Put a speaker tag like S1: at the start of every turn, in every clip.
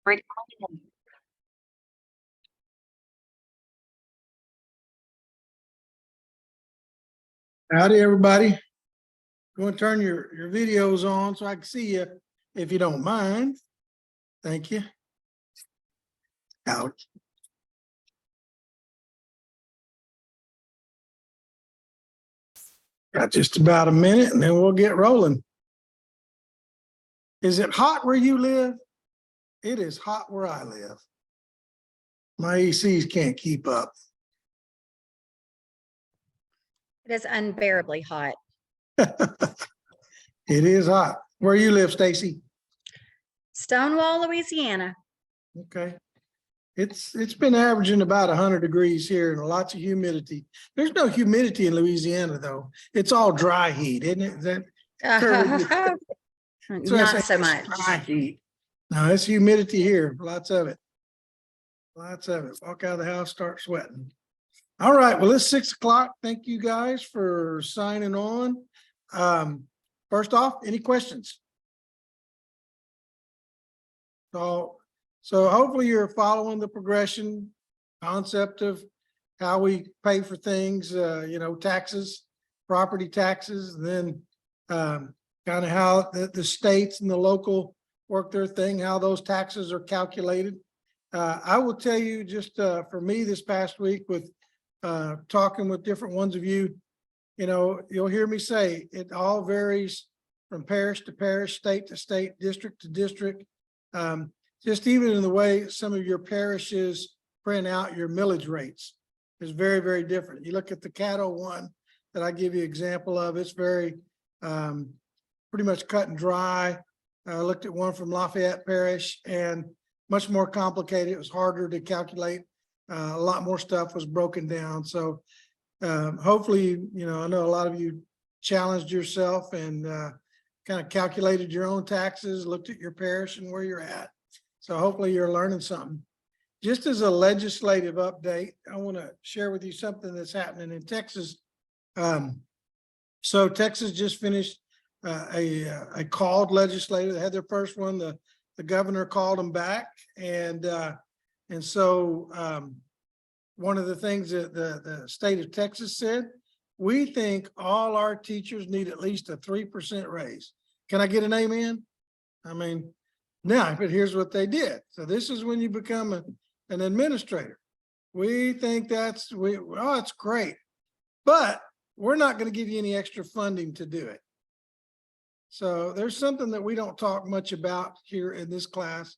S1: Howdy, everybody. Go and turn your videos on so I can see you, if you don't mind. Thank you. Out. Got just about a minute and then we'll get rolling. Is it hot where you live? It is hot where I live. My ACs can't keep up.
S2: It is unbearably hot.
S1: It is hot. Where you live, Stacy?
S2: Stonewall, Louisiana.
S1: Okay. It's been averaging about 100 degrees here and lots of humidity. There's no humidity in Louisiana though. It's all dry heat, isn't it? Is that
S2: Not so much.
S1: dry heat. No, it's humidity here. Lots of it. Lots of it. Walk out of the house, start sweating. All right. Well, it's 6 o'clock. Thank you guys for signing on. First off, any questions? So hopefully you're following the progression concept of how we pay for things, taxes, property taxes, and then kind of how the states and the local work their thing, how those taxes are calculated. I will tell you just for me this past week with talking with different ones of you, you'll hear me say it all varies from parish to parish, state to state, district to district. Just even in the way some of your parishes print out your millage rates is very, very different. You look at the Caddo one that I give you example of, it's very pretty much cut and dry. I looked at one from Lafayette Parish and much more complicated. It was harder to calculate. A lot more stuff was broken down. So hopefully, I know a lot of you challenged yourself and kind of calculated your own taxes, looked at your parish and where you're at. So hopefully you're learning something. Just as a legislative update, I want to share with you something that's happening in Texas. So Texas just finished a called legislature. They had their first one. The governor called them back. And so one of the things that the state of Texas said, we think all our teachers need at least a 3% raise. Can I get an amen? I mean, now, but here's what they did. So this is when you become an administrator. We think it's great, but we're not going to give you any extra funding to do it. So there's something that we don't talk much about here in this class,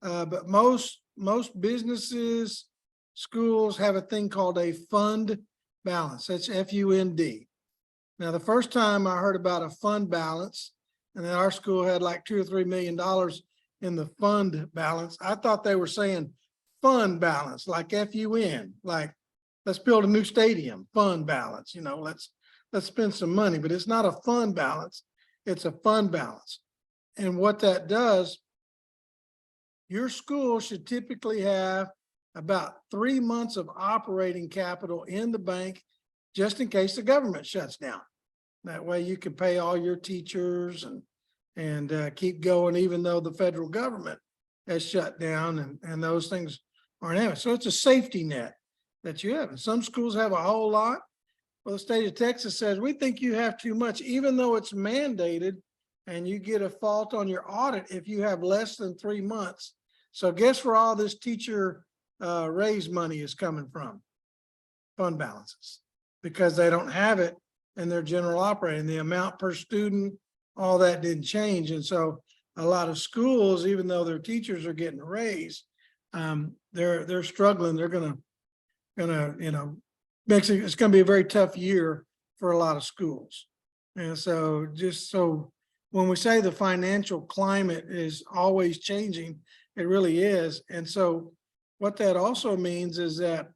S1: but most businesses, schools have a thing called a fund balance. That's F-U-N-D. Now, the first time I heard about a fund balance, and then our school had like $2 or $3 million in the fund balance, I thought they were saying fund balance, like F-U-N, like let's build a new stadium, fund balance, let's spend some money, but it's not a fund balance, it's a fund balance. And what that does, your school should typically have about 3 months of operating capital in the bank, just in case the government shuts down. That way you can pay all your teachers and keep going, even though the federal government has shut down and those things aren't happening. So it's a safety net that you have. And some schools have a whole lot. Well, the state of Texas says, we think you have too much, even though it's mandated and you get a fault on your audit if you have less than 3 months. So guess where all this teacher raise money is coming from? Fund balances, because they don't have it in their general operating. The amount per student, all that didn't change. And so a lot of schools, even though their teachers are getting a raise, they're struggling. They're gonna it's gonna be a very tough year for a lot of schools. And so just so when we say the financial climate is always changing, it really is. And so what that also means is that,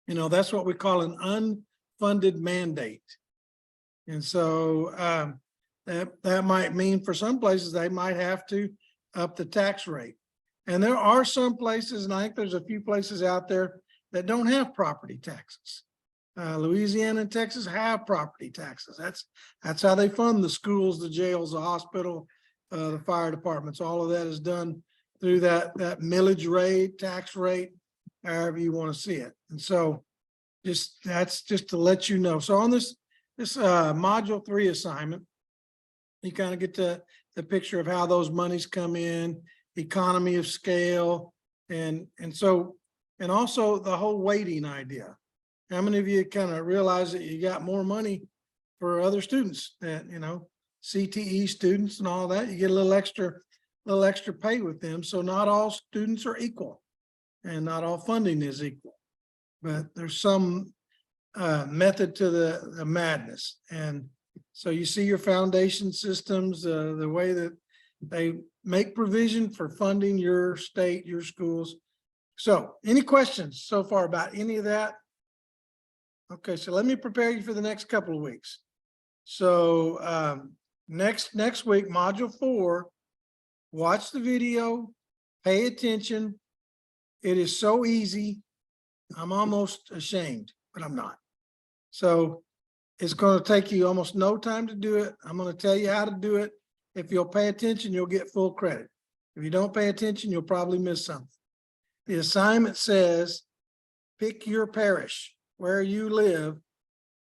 S1: that's what we call an unfunded mandate. And so that might mean for some places, they might have to up the tax rate. And there are some places, and I think there's a few places out there that don't have property taxes. Louisiana and Texas have property taxes. That's how they fund the schools, the jails, the hospital, the fire departments. All of that is done through that millage rate, tax rate, however you want to see it. And so that's just to let you know. So on this module 3 assignment, you kind of get the picture of how those monies come in, economy of scale, and also the whole weighting idea. How many of you kind of realize that you got more money for other students that, CTE students and all that, you get a little extra pay with them. So not all students are equal and not all funding is equal, but there's some method to the madness. And so you see your foundation systems, the way that they make provision for funding your state, your schools. So any questions so far about any of that? Okay, so let me prepare you for the next couple of weeks. So next week, module 4, watch the video, pay attention. It is so easy. I'm almost ashamed, but I'm not. So it's going to take you almost no time to do it. I'm going to tell you how to do it. If you'll pay attention, you'll get full credit. If you don't pay attention, you'll probably miss something. The assignment says, pick your parish where you live,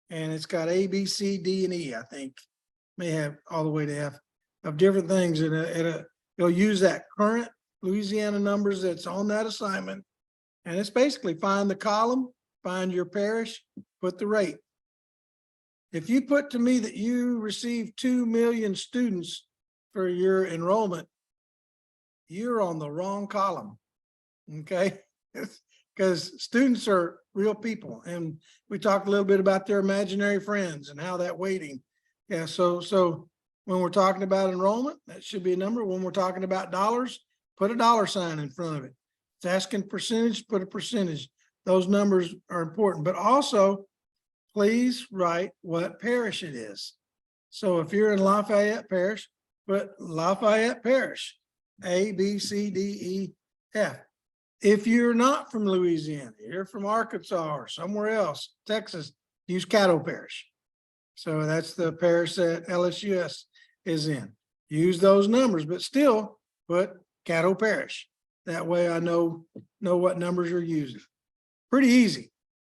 S1: and it's got A, B, C, D, and E, I think. May have all the way to F of different things. And you'll use that current Louisiana numbers that's on that assignment. And it's basically find the column, find your parish, put the rate. If you put to me that you receive 2 million students for your enrollment, you're on the wrong column, okay? Because students are real people. And we talked a little bit about their imaginary friends and how that weighting. Yeah, so when we're talking about enrollment, that should be a number. When we're talking about dollars, put a dollar sign in front of it. It's asking percentage, put a percentage. Those numbers are important, but also please write what parish it is. So if you're in Lafayette Parish, put Lafayette Parish, A, B, C, D, E, F. If you're not from Louisiana, you're from Arkansas or somewhere else, Texas, use Caddo Parish. So that's the parish that LSUS is in. Use those numbers, but still put Caddo Parish. That way I know what numbers you're using. Pretty easy.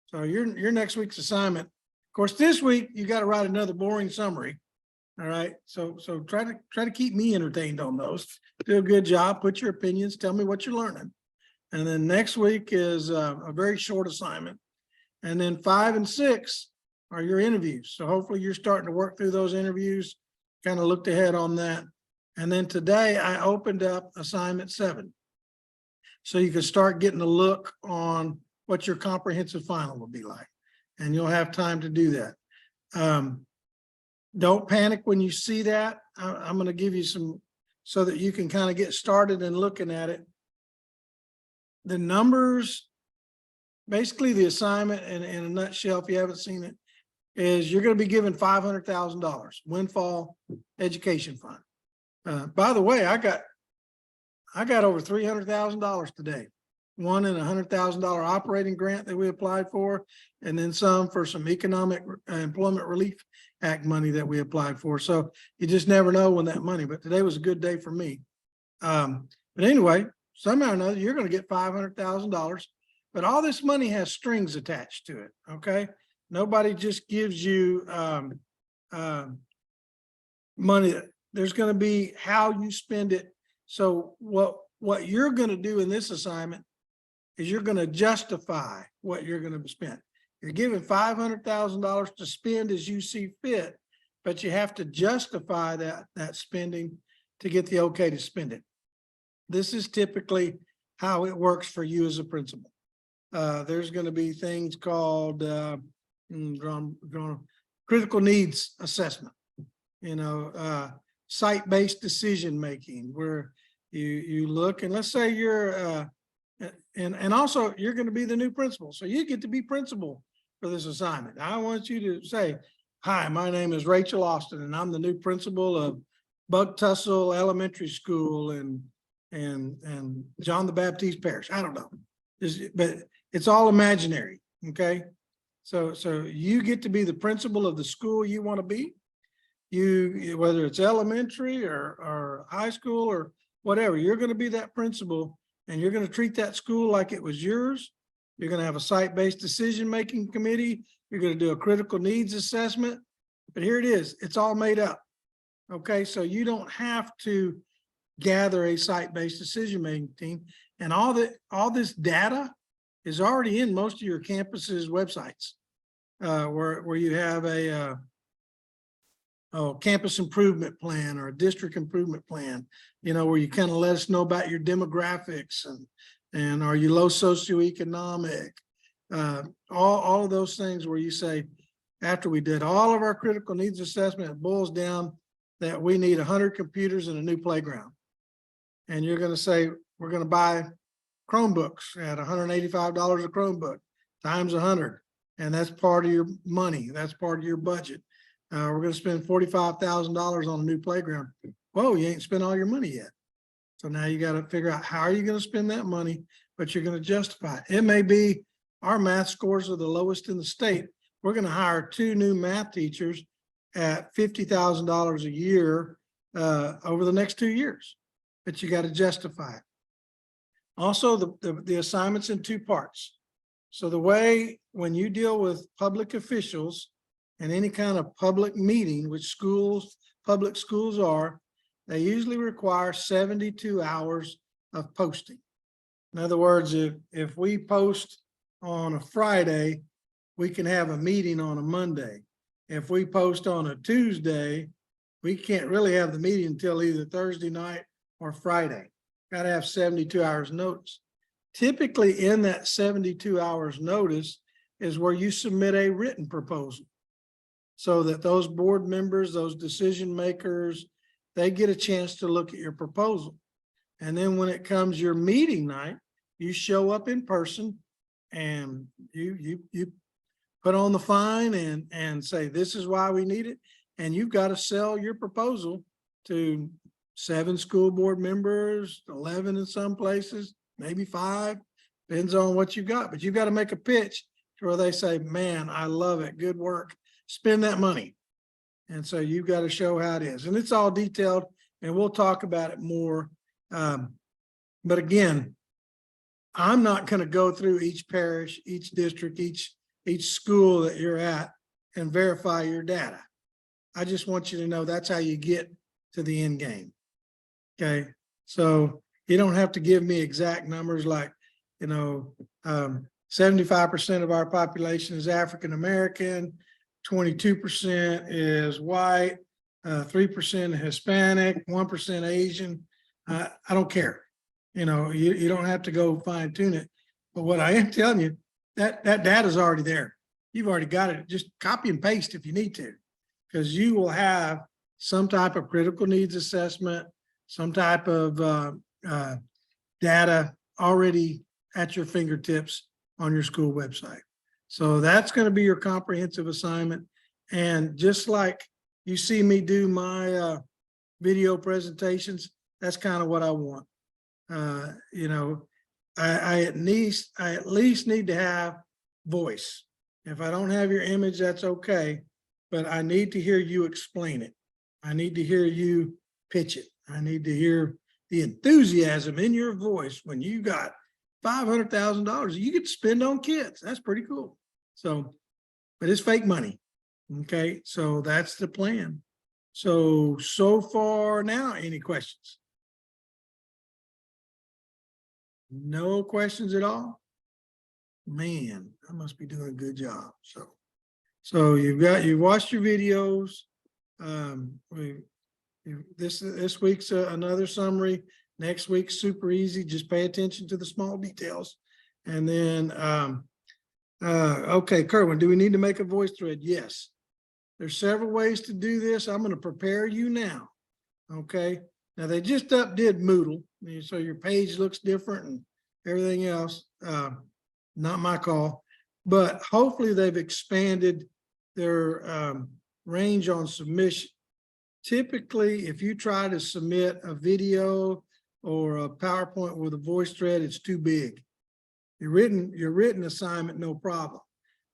S1: So your next week's assignment. Of course, this week you got to write another boring summary. All right. So try to keep me entertained on those. Do a good job. Put your opinions. Tell me what you're learning. And then next week is a very short assignment. And then 5 and 6 are your interviews. So hopefully you're starting to work through those interviews, kind of looked ahead on that. And then today I opened up assignment 7. So you can start getting a look on what your comprehensive final will be like. And you'll have time to do that. Don't panic when you see that. I'm going to give you some so that you can kind of get started in looking at it. The numbers, basically the assignment in a nutshell, if you haven't seen it, is you're going to be given $500,000 windfall education fund. By the way, I got over $300,000 today. One in $100,000 operating grant that we applied for, and then some for some economic employment relief act money that we applied for. So you just never know when that money, but today was a good day for me. But anyway, somehow or another, you're going to get $500,000, but all this money has strings attached to it. Okay. Nobody just gives you money. There's going to be how you spend it. So what you're going to do in this assignment is you're going to justify what you're going to spend. You're given $500,000 to spend as you see fit, but you have to justify that spending to get the okay to spend it. This is typically how it works for you as a principal. There's going to be things called critical needs assessment, site-based decision making, where you look and let's say you're and also you're going to be the new principal, so you get to be principal for this assignment. I want you to say, "Hi, my name is Rachel Austin, and I'm the new principal of Bug Tussle Elementary School and John the Baptist Parish." I don't know, but it's all imaginary. Okay, so you get to be the principal of the school you want to be. Whether it's elementary or high school or whatever. You're going to be that principal and you're going to treat that school like it was yours. You're going to have a site-based decision-making committee. You're going to do a critical needs assessment. But here it is. It's all made up. Okay, so you don't have to gather a site-based decision-making team. And all this data is already in most of your campuses' websites, where you have a campus improvement plan or a district improvement plan, where you kind of let us know about your demographics and are you low socioeconomic, all of those things where you say, after we did all of our critical needs assessment, it boils down that we need 100 computers and a new playground. And you're going to say, we're going to buy Chromebooks at $185 a Chromebook times 100. And that's part of your money. That's part of your budget. We're going to spend $45,000 on a new playground. Whoa, you ain't spent all your money yet. So now you got to figure out how are you going to spend that money, but you're going to justify it. It may be our math scores are the lowest in the state. We're going to hire 2 new math teachers at $50,000 a year over the next 2 years, but you got to justify it. Also, the assignments in 2 parts. So the way when you deal with public officials and any kind of public meeting, which public schools are, they usually require 72 hours of posting. In other words, if we post on a Friday, we can have a meeting on a Monday. If we post on a Tuesday, we can't really have the meeting until either Thursday night or Friday. Got to have 72 hours notice. Typically in that 72 hours notice is where you submit a written proposal so that those board members, those decision makers, they get a chance to look at your proposal. And then when it comes your meeting night, you show up in person and you put on the fine and say, this is why we need it. And you've got to sell your proposal to 7 school board members, 11 in some places, maybe 5, depends on what you got. But you've got to make a pitch to where they say, man, I love it. Good work. Spend that money. And so you've got to show how it is. And it's all detailed and we'll talk about it more. But again, I'm not going to go through each parish, each district, each school that you're at and verify your data. I just want you to know that's how you get to the end game. Okay. So you don't have to give me exact numbers like, 75% of our population is African-American, 22% is white, 3% Hispanic, 1% Asian. I don't care. You don't have to go fine tune it. But what I am telling you, that data is already there. You've already got it. Just copy and paste if you need to, because you will have some type of critical needs assessment, some type of data already at your fingertips on your school website. So that's going to be your comprehensive assignment. And just like you see me do my video presentations, that's kind of what I want. I at least need to have voice. If I don't have your image, that's okay, but I need to hear you explain it. I need to hear you pitch it. I need to hear the enthusiasm in your voice when you got $500,000 you get to spend on kids. That's pretty cool. So, but it's fake money. Okay, so that's the plan. So far now, any questions? No questions at all? Man, I must be doing a good job. So you've watched your videos. This week's another summary. Next week's super easy. Just pay attention to the small details. And then, okay, Kerwin, do we need to make a voice thread? Yes. There's several ways to do this. I'm going to prepare you now. Okay. Now they just updid Moodle, so your page looks different and everything else. Not my call, but hopefully they've expanded their range on submission. Typically, if you try to submit a video or a PowerPoint with a voice thread, it's too big. Your written assignment, no problem.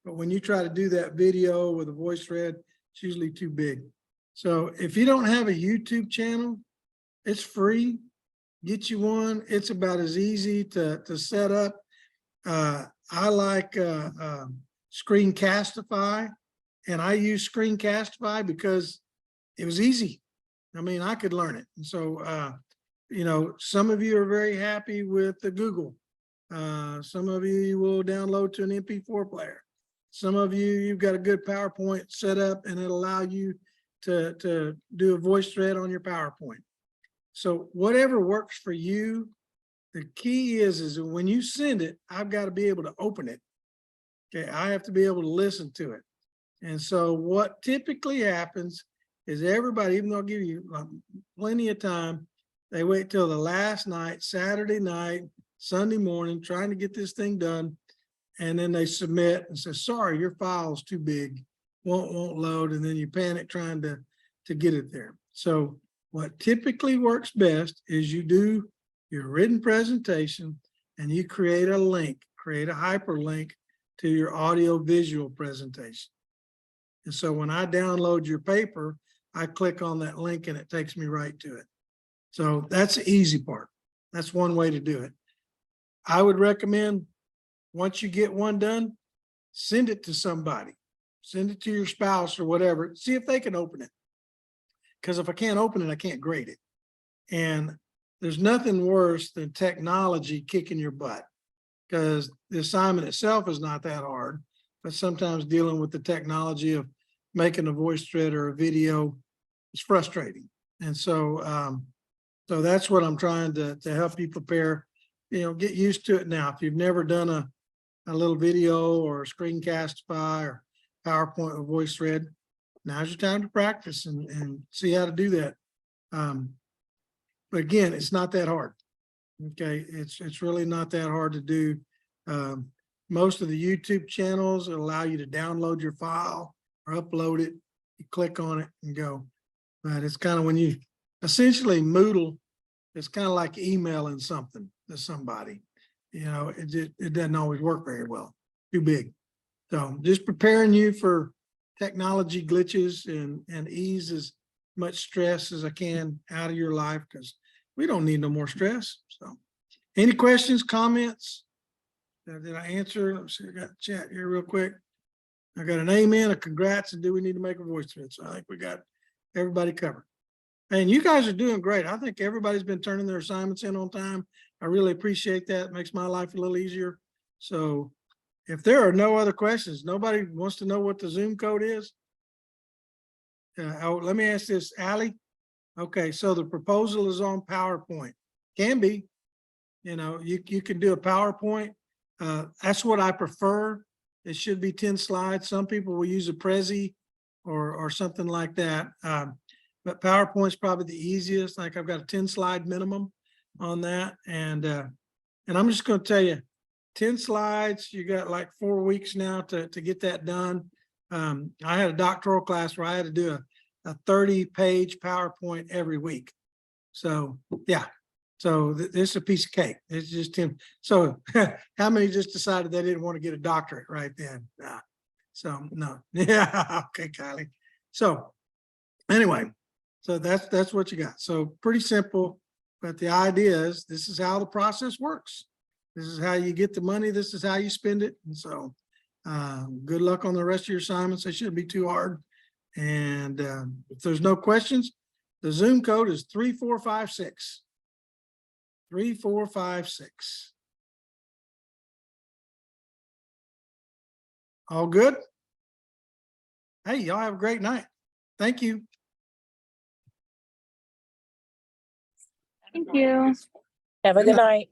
S1: But when you try to do that video with a voice thread, it's usually too big. So if you don't have a YouTube channel, it's free. get you one. It's about as easy to set up. I like Screencastify, and I use Screencastify because it was easy. I mean, I could learn it. And so, you know, some of you are very happy with the Google. Some of you will download to an MP4 player. Some of you, you've got a good PowerPoint set up and it'll allow you to do a voice thread on your PowerPoint. So whatever works for you, the key is that when you send it, I've got to be able to open it. Okay, I have to be able to listen to it. And so what typically happens is everybody, even though I'll give you plenty of time, they wait till the last night, Saturday night, Sunday morning, trying to get this thing done. And then they submit and say, sorry, your file's too big, won't load. And then you panic trying to get it there. So what typically works best is you do your written presentation and you create a link, create a hyperlink to your audio visual presentation. And so when I download your paper, I click on that link and it takes me right to it. So that's the easy part. That's one way to do it. I would recommend once you get one done, send it to somebody, send it to your spouse or whatever, see if they can open it. Because if I can't open it, I can't grade it. And there's nothing worse than technology kicking your butt, because the assignment itself is not that hard, but sometimes dealing with the technology of making a voice thread or a video is frustrating. And so, so that's what I'm trying to help you prepare. You know, get used to it now. If you've never done a little video or a Screencastify or PowerPoint or voice thread, now's your time to practice and see how to do that. But again, it's not that hard. Okay, it's really not that hard to do. Most of the YouTube channels allow you to download your file or upload it. You click on it and go. But it's kind of when you essentially Moodle, it's kind of like emailing something to somebody. You know, it doesn't always work very well. Too big. So just preparing you for technology glitches and ease as much stress as I can out of your life, because we don't need no more stress. So any questions, comments? Did I answer? Let me see, I got a chat here real quick. I got an amen, a congrats, and do we need to make a voice thread? So I think we got everybody covered. And you guys are doing great. I think everybody's been turning their assignments in on time. I really appreciate that. It makes my life a little easier. So if there are no other questions, nobody wants to know what the Zoom code is. Oh, let me ask this, Allie. Okay, so the proposal is on PowerPoint. Can be, you know, you can do a PowerPoint. That's what I prefer. It should be 10 slides. Some people will use a Prezi or something like that. But PowerPoint's probably the easiest. Like I've got a 10 slide minimum on that. And I'm just going to tell you, 10 slides, you got like 4 weeks now to get that done. I had a doctoral class where I had to do a 30-page PowerPoint every week. So yeah, so this is a piece of cake. It's just 10. So how many just decided they didn't want to get a doctorate right then? Nah. So no, yeah, okay, Kylie. So anyway, so that's what you got. So pretty simple, but the idea is this is how the process works. This is how you get the money. This is how you spend it. And so good luck on the rest of your assignments. They shouldn't be too hard. And if there's no questions, the Zoom code is 3456. 3456. All good? Hey, y'all have a great night. Thank you.
S3: Thank you.
S4: Have a good night.